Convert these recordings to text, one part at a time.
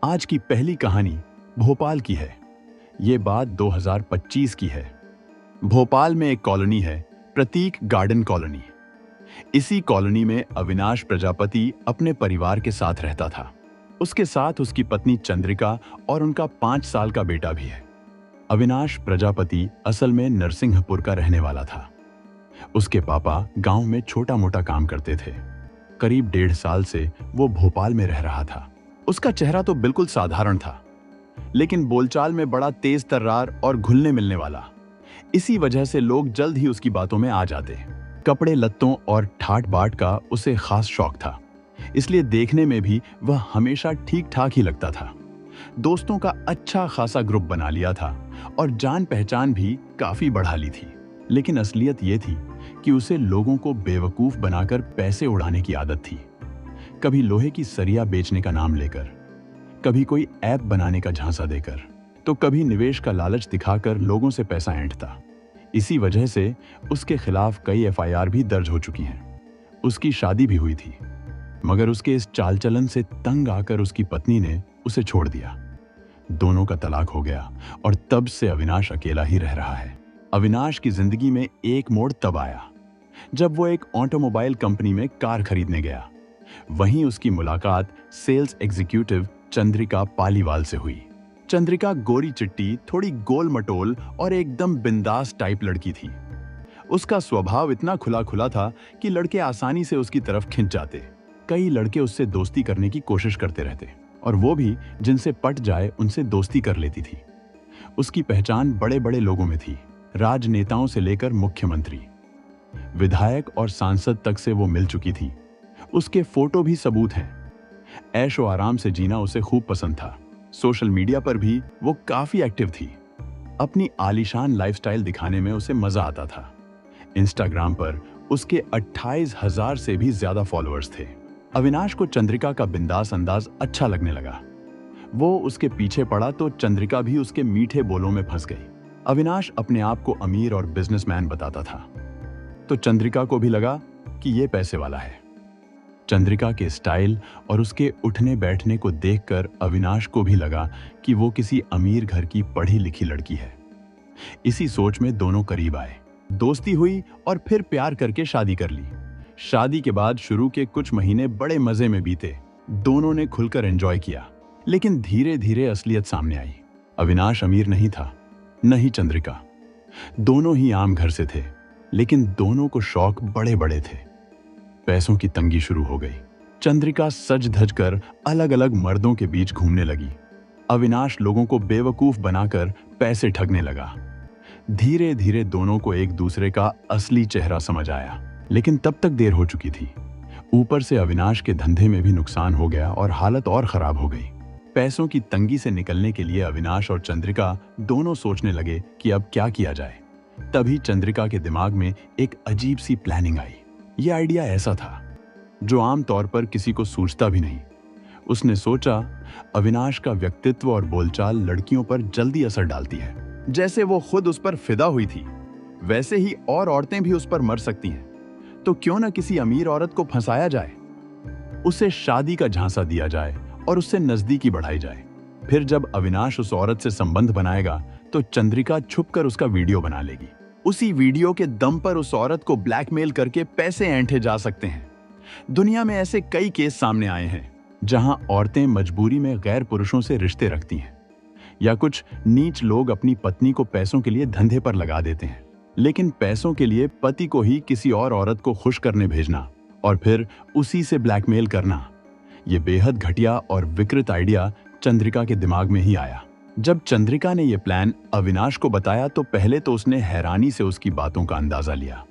आज की पहली कहानी भोपाल की है। ये बात 2025 की है। भोपाल में एक कॉलोनी है, प्रतीक गार्डन कॉलोनी। इसी कॉलोनी में अविनाश प्रजापति अपने परिवार के साथ रहता था। उसके साथ उसकी पत्नी चंद्रिका और उनका 5 साल का बेटा भी है। अविनाश प्रजापति असल में नरसिंहपुर का रहने वाला था। उसके पापा गांव में छोटा मोटा काम करते थे। करीब 1.5 साल से वो भोपाल में रह रहा था। उसका चेहरा तो बिल्कुल साधारण था, लेकिन बोलचाल में बड़ा तेज तर्रार और घुलने मिलने वाला। इसी वजह से लोग जल्द ही उसकी बातों में आ जाते। कपड़े लत्तों और ठाट बाट का उसे खास शौक था, इसलिए देखने में भी वह हमेशा ठीक ठाक ही लगता था। दोस्तों का अच्छा खासा ग्रुप बना लिया था और जान पहचान भी काफी बढ़ा ली थी। लेकिन असलियत ये थी कि उसे लोगों को बेवकूफ बनाकर पैसे उड़ाने की आदत थी। कभी लोहे की सरिया बेचने का नाम लेकर, कभी कोई ऐप बनाने का झांसा देकर, तो कभी निवेश का लालच दिखाकर लोगों से पैसा ऐंठता। इसी वजह से उसके खिलाफ कई एफआईआर भी दर्ज हो चुकी हैं। उसकी शादी भी हुई थी, मगर उसके इस चाल चलन से तंग आकर उसकी पत्नी ने उसे छोड़ दिया। दोनों का तलाक हो गया और तब से अविनाश अकेला ही रह रहा है। अविनाश की जिंदगी में एक मोड़ तब आया जब वो एक ऑटोमोबाइल कंपनी में कार खरीदने गया। वहीं उसकी मुलाकात सेल्स एग्जीक्यूटिव चंद्रिका पालीवाल से हुई। चंद्रिका गोरी चिट्टी, थोड़ी गोल मटोल और एकदम बिंदास टाइप लड़की थी। उसका स्वभाव इतना खुला खुला था कि लड़के आसानी से उसकी तरफ खिंच जाते। कई लड़के उससे दोस्ती करने की कोशिश करते रहते और वो भी जिनसे पट जाए उनसे दोस्ती कर लेती थी। उसकी पहचान बड़े बड़े लोगों में थी। राजनेताओं से लेकर मुख्यमंत्री, विधायक और सांसद तक से वो मिल चुकी थी। उसके फोटो भी सबूत हैं। ऐशो आराम से जीना उसे खूब पसंद था। सोशल मीडिया पर भी वो काफी एक्टिव थी। अपनी आलीशान लाइफस्टाइल दिखाने में उसे मजा आता था। इंस्टाग्राम पर उसके 28,000 से भी ज्यादा फॉलोअर्स थे। अविनाश को चंद्रिका का बिंदास अंदाज अच्छा लगने लगा। वो उसके पीछे पड़ा तो चंद्रिका भी उसके मीठे बोलों में फंस गई। अविनाश अपने आप को अमीर और बिजनेसमैन बताता था, तो चंद्रिका को भी लगा कि ये पैसे वाला है। चंद्रिका के स्टाइल और उसके उठने बैठने को देखकर अविनाश को भी लगा कि वो किसी अमीर घर की पढ़ी लिखी लड़की है। इसी सोच में दोनों करीब आए। दोस्ती हुई और फिर प्यार करके शादी कर ली। शादी के बाद शुरू के कुछ महीने बड़े मजे में बीते। दोनों ने खुलकर एंजॉय किया। लेकिन धीरे धीरे असलियत सामने आई। अविनाश अमीर नहीं था, न ही चंद्रिका। दोनों ही आम घर से थे, लेकिन दोनों को शौक बड़े बड़े थे। पैसों की तंगी शुरू हो गई। चंद्रिका सज धज कर अलग अलग मर्दों के बीच घूमने लगी। अविनाश लोगों को बेवकूफ बनाकर पैसे ठगने लगा। धीरे धीरे दोनों को एक दूसरे का असली चेहरा समझ आया, लेकिन तब तक देर हो चुकी थी। ऊपर से अविनाश के धंधे में भी नुकसान हो गया और हालत और खराब हो गई। पैसों की तंगी से निकलने के लिए अविनाश और चंद्रिका दोनों सोचने लगे कि अब क्या किया जाए। तभी चंद्रिका के दिमाग में एक अजीब सी प्लानिंग आई। यह आइडिया ऐसा था जो आम तौर पर किसी को सूझता भी नहीं। उसने सोचा, अविनाश का व्यक्तित्व और बोलचाल लड़कियों पर जल्दी असर डालती है। जैसे वो खुद उस पर फिदा हुई थी, वैसे ही और औरतें भी उस पर मर सकती हैं। तो क्यों ना किसी अमीर औरत को फंसाया जाए, उसे शादी का झांसा दिया जाए और उससे नजदीकी बढ़ाई जाए। फिर जब अविनाश उस औरत से संबंध बनाएगा तो चंद्रिका छुपकर उसका वीडियो बना लेगी। उसी वीडियो के दम पर उस औरत को ब्लैकमेल करके पैसे ऐंठे जा सकते हैं। दुनिया में ऐसे कई केस सामने आए हैं जहां औरतें मजबूरी में गैर पुरुषों से रिश्ते रखती हैं, या कुछ नीच लोग अपनी पत्नी को पैसों के लिए धंधे पर लगा देते हैं। लेकिन पैसों के लिए पति को ही किसी और औरत को खुश करने भेजना और फिर उसी से ब्लैकमेल करना, यह बेहद घटिया और विकृत आइडिया चंद्रिका के दिमाग में ही आया। जब चंद्रिका ने यह प्लान अविनाश को बताया तो पहले तो उसने हैरानी से उसकी बातों का अंदाजा लिया,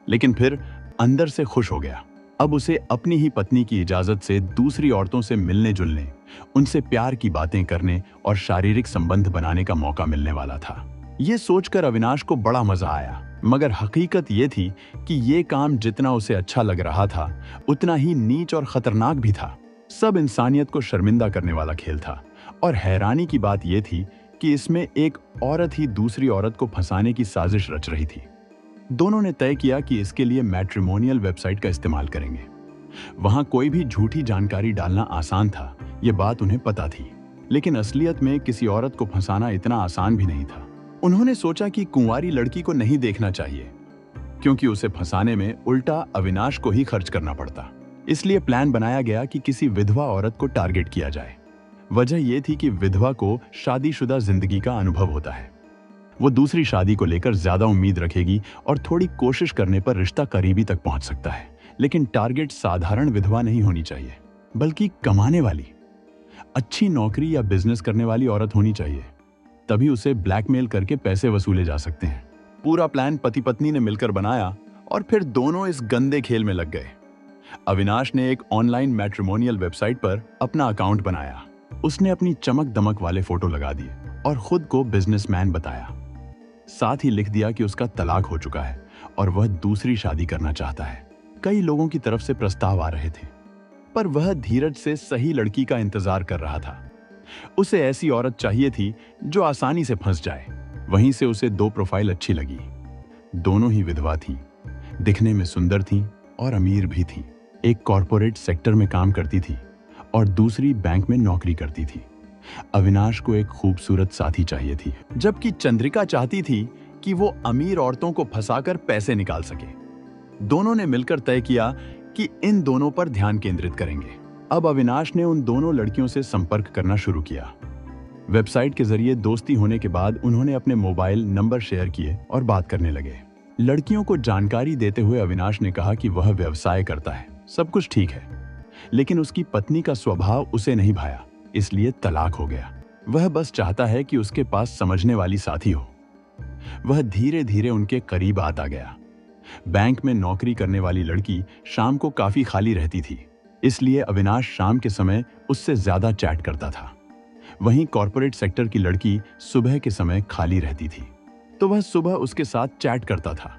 लेकिन फिर अंदर से खुश हो गया। अब उसे अपनी ही पत्नी की इजाजत से दूसरी औरतों से मिलने जुलने, उनसे प्यार की बातें करने और शारीरिक संबंध बनाने का मौका मिलने वाला था। यह सोचकर अविनाश को बड़ा मजा आया, मगर हकीकत यह थी कि यह काम जितना उसे अच्छा लग रहा था, उतना ही नीच और खतरनाक भी था। सब इंसानियत को शर्मिंदा करने वाला खेल था। और हैरानी की बात यह थी कि इसमें एक औरत ही दूसरी औरत को फंसाने की साजिश रच रही थी। दोनों ने तय किया कि इसके लिए मैट्रिमोनियल वेबसाइट का इस्तेमाल करेंगे। वहां कोई भी झूठी जानकारी डालना आसान था, यह बात उन्हें पता थी। लेकिन असलियत में किसी औरत को फंसाना इतना आसान भी नहीं था। उन्होंने सोचा कि कुंवारी लड़की को नहीं देखना चाहिए, क्योंकि उसे फंसाने में उल्टा अविनाश को ही खर्च करना पड़ता। इसलिए प्लान बनाया गया कि किसी विधवा औरत को टारगेट किया जाए। वजह यह थी कि विधवा को शादीशुदा जिंदगी का अनुभव होता है। वो दूसरी शादी को लेकर ज्यादा उम्मीद रखेगी और थोड़ी कोशिश करने पर रिश्ता करीबी तक पहुंच सकता है। लेकिन टारगेट साधारण विधवा नहीं होनी चाहिए, बल्कि कमाने वाली, अच्छी नौकरी या बिजनेस करने वाली औरत होनी चाहिए। तभी उसे ब्लैकमेल करके पैसे वसूले जा सकते हैं। पूरा प्लान पति पत्नी ने मिलकर बनाया और फिर दोनों इस गंदे खेल में लग गए। अविनाश ने एक ऑनलाइन मैट्रिमोनियल वेबसाइट पर अपना अकाउंट बनाया। उसने अपनी चमक दमक वाले फोटो लगा दिए और खुद को बिजनेसमैन बताया। साथ ही लिख दिया कि उसका तलाक हो चुका है और वह दूसरी शादी करना चाहता है। कई लोगों की तरफ से प्रस्ताव आ रहे थे, पर वह धीरज से सही लड़की का इंतजार कर रहा था। उसे ऐसी औरत चाहिए थी जो आसानी से फंस जाए। वहीं से उसे दो प्रोफाइल अच्छी लगी। दोनों ही विधवा थीं, दिखने में सुंदर थीं और अमीर भी थीं। एक कॉरपोरेट सेक्टर में काम करती थी और दूसरी बैंक में नौकरी करती थी। अविनाश को एक खूबसूरत साथी चाहिए थी, जबकि चंद्रिका चाहती थी कि वो अमीर औरतों को फंसाकर पैसे निकाल सके। दोनों ने मिलकर तय किया कि इन दोनों पर ध्यान केंद्रित करेंगे। अब अविनाश ने उन दोनों लड़कियों से संपर्क करना शुरू किया। वेबसाइट के जरिए दोस्ती होने के बाद उन्होंने अपने मोबाइल नंबर शेयर किए और बात करने लगे। लड़कियों को जानकारी देते हुए अविनाश ने कहा कि वह व्यवसाय करता है, सब कुछ ठीक है, लेकिन उसकी पत्नी का स्वभाव उसे नहीं भाया, इसलिए तलाक हो गया। वह बस चाहता है कि उसके पास समझने वाली साथी हो। वह धीरे धीरे उनके करीब आता गया। बैंक में नौकरी करने वाली लड़की शाम को काफी खाली रहती थी, इसलिए अविनाश शाम के समय उससे ज्यादा चैट करता था। वहीं कॉरपोरेट सेक्टर की लड़की सुबह के समय खाली रहती थी, तो वह सुबह उसके साथ चैट करता था।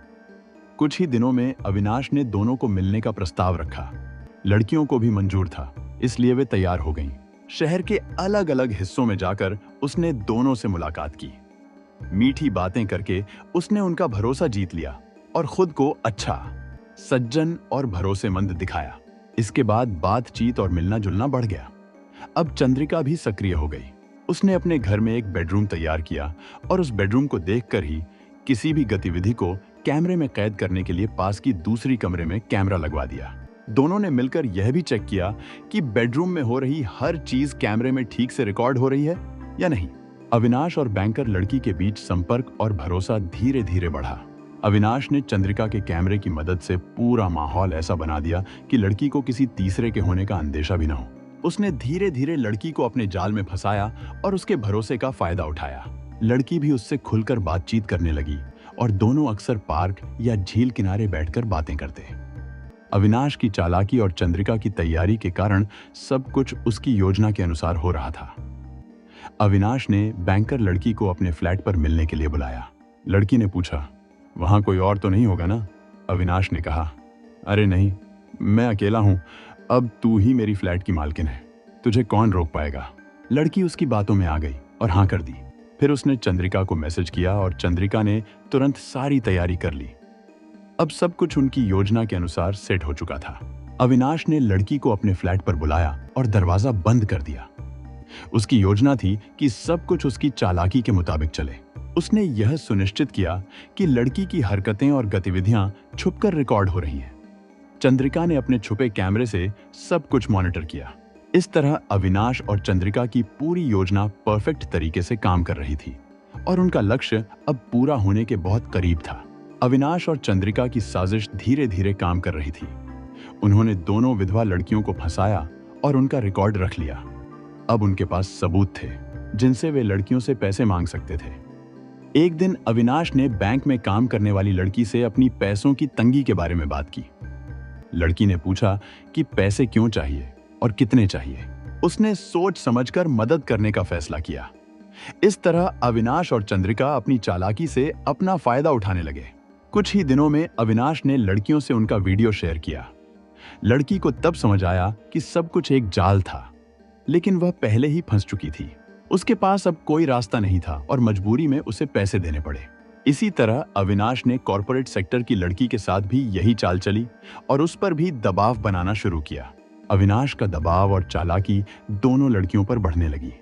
कुछ ही दिनों में अविनाश ने दोनों को मिलने का प्रस्ताव रखा। लड़कियों को भी मंजूर था, इसलिए वे तैयार हो गईं। शहर के अलग अलग हिस्सों में जाकर उसने दोनों से मुलाकात की। मीठी बातें करके उसने उनका भरोसा जीत लिया और खुद को अच्छा, सज्जन और भरोसेमंद दिखाया। इसके बाद बातचीत और मिलना जुलना बढ़ गया। अब चंद्रिका भी सक्रिय हो गई। उसने अपने घर में एक बेडरूम तैयार किया और उस बेडरूम को देखकर ही किसी भी गतिविधि को कैमरे में कैद करने के लिए पास की दूसरी कमरे में कैमरा लगवा दिया। दोनों ने मिलकर यह भी चेक किया कि बेडरूम में हो रही हर चीज कैमरे में ठीक से रिकॉर्ड हो रही है या नहीं। अविनाश और बैंकर लड़की के बीच संपर्क और भरोसा धीरे धीरे बढ़ा। अविनाश ने चंद्रिका के कैमरे की मदद से पूरा माहौल ऐसा बना दिया कि लड़की को किसी तीसरे के होने का अंदेशा भी न हो। उसने धीरे धीरे लड़की को अपने जाल में फंसाया और उसके भरोसे का फायदा उठाया। लड़की भी उससे खुलकर बातचीत करने लगी और दोनों अक्सर पार्क या झील किनारे बैठकर बातें करते। अविनाश की चालाकी और चंद्रिका की तैयारी के कारण सब कुछ उसकी योजना के अनुसार हो रहा था। अविनाश ने बैंकर लड़की को अपने फ्लैट पर मिलने के लिए बुलाया। लड़की ने पूछा, वहां कोई और तो नहीं होगा ना? अविनाश ने कहा, अरे नहीं, मैं अकेला हूं। अब तू ही मेरी फ्लैट की मालकिन है, तुझे कौन रोक पाएगा? लड़की उसकी बातों में आ गई और हाँ कर दी। फिर उसने चंद्रिका को मैसेज किया और चंद्रिका ने तुरंत सारी तैयारी कर ली। अब सब कुछ उनकी योजना के अनुसार सेट हो चुका था। अविनाश ने लड़की को अपने फ्लैट पर बुलाया और दरवाजा बंद कर दिया। उसकी योजना थी कि सब कुछ उसकी चालाकी के मुताबिक चले। उसने यह सुनिश्चित किया कि लड़की की हरकतें और गतिविधियां छुपकर रिकॉर्ड हो रही हैं। चंद्रिका ने अपने छुपे कैमरे से सब कुछ मॉनिटर किया। इस तरह अविनाश और चंद्रिका की पूरी योजना परफेक्ट तरीके से काम कर रही थी और उनका लक्ष्य अब पूरा होने के बहुत करीब था। अविनाश और चंद्रिका की साजिश धीरे धीरे काम कर रही थी। उन्होंने दोनों विधवा लड़कियों को फंसाया और उनका रिकॉर्ड रख लिया। अब उनके पास सबूत थे जिनसे वे लड़कियों से पैसे मांग सकते थे। एक दिन अविनाश ने बैंक में काम करने वाली लड़की से अपनी पैसों की तंगी के बारे में बात की। लड़की ने पूछा कि पैसे क्यों चाहिए और कितने चाहिए। उसने सोच समझकर मदद करने का फैसला किया। इस तरह अविनाश और चंद्रिका अपनी चालाकी से अपना फायदा उठाने लगे। कुछ ही दिनों में अविनाश ने लड़कियों से उनका वीडियो शेयर किया। लड़की को तब समझ आया कि सब कुछ एक जाल था, लेकिन वह पहले ही फंस चुकी थी। उसके पास अब कोई रास्ता नहीं था और मजबूरी में उसे पैसे देने पड़े। इसी तरह अविनाश ने कॉरपोरेट सेक्टर की लड़की के साथ भी यही चाल चली और उस पर भी दबाव बनाना शुरू किया। अविनाश का दबाव और चालाकी दोनों लड़कियों पर बढ़ने लगी।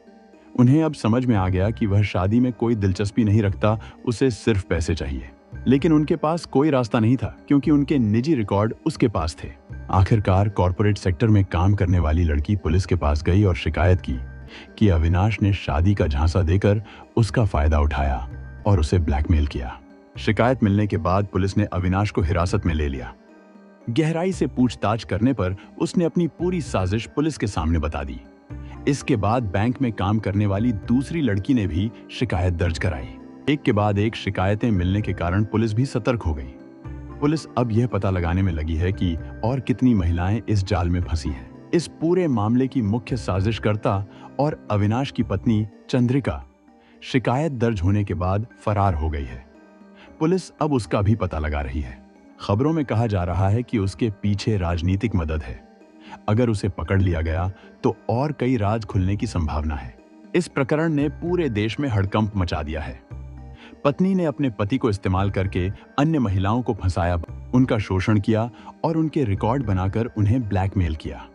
उन्हें अब समझ में आ गया कि वह शादी में कोई दिलचस्पी नहीं रखता, उसे सिर्फ पैसे चाहिए। लेकिन उनके पास कोई रास्ता नहीं था क्योंकि उनके निजी रिकॉर्ड उसके पास थे। आखिरकार कॉरपोरेट सेक्टर में काम करने वाली लड़की पुलिस के पास गई और शिकायत की कि अविनाश ने शादी का झांसा देकर उसका फायदा उठाया और उसे ब्लैकमेल किया। शिकायत मिलने के बाद पुलिस ने अविनाश को हिरासत में ले लिया। गहराई से पूछताछ करने पर उसने अपनी पूरी साजिश पुलिस के सामने बता दी। इसके बाद बैंक में काम करने वाली दूसरी लड़की ने भी शिकायत दर्ज कराई। एक के बाद एक शिकायतें मिलने के कारण पुलिस भी सतर्क हो गई। पुलिस अब यह पता लगाने में लगी है कि और कितनी महिलाएं इस जाल में फंसी हैं। इस पूरे मामले की मुख्य साजिशकर्ता और अविनाश की पत्नी चंद्रिका शिकायत दर्ज होने के बाद फरार हो गई है। पुलिस अब उसका भी पता लगा रही है। खबरों में कहा जा रहा है कि उसके पीछे राजनीतिक मदद है। अगर उसे पकड़ लिया गया तो और कई राज खुलने की संभावना है। इस प्रकरण ने पूरे देश में हड़कंप मचा दिया है। पत्नी ने अपने पति को इस्तेमाल करके अन्य महिलाओं को फंसाया, उनका शोषण किया और उनके रिकॉर्ड बनाकर उन्हें ब्लैकमेल किया।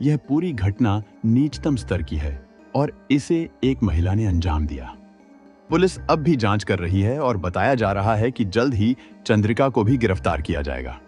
यह पूरी घटना नीचतम स्तर की है और इसे एक महिला ने अंजाम दिया। पुलिस अब भी जांच कर रही है और बताया जा रहा है कि जल्द ही चंद्रिका को भी गिरफ्तार किया जाएगा।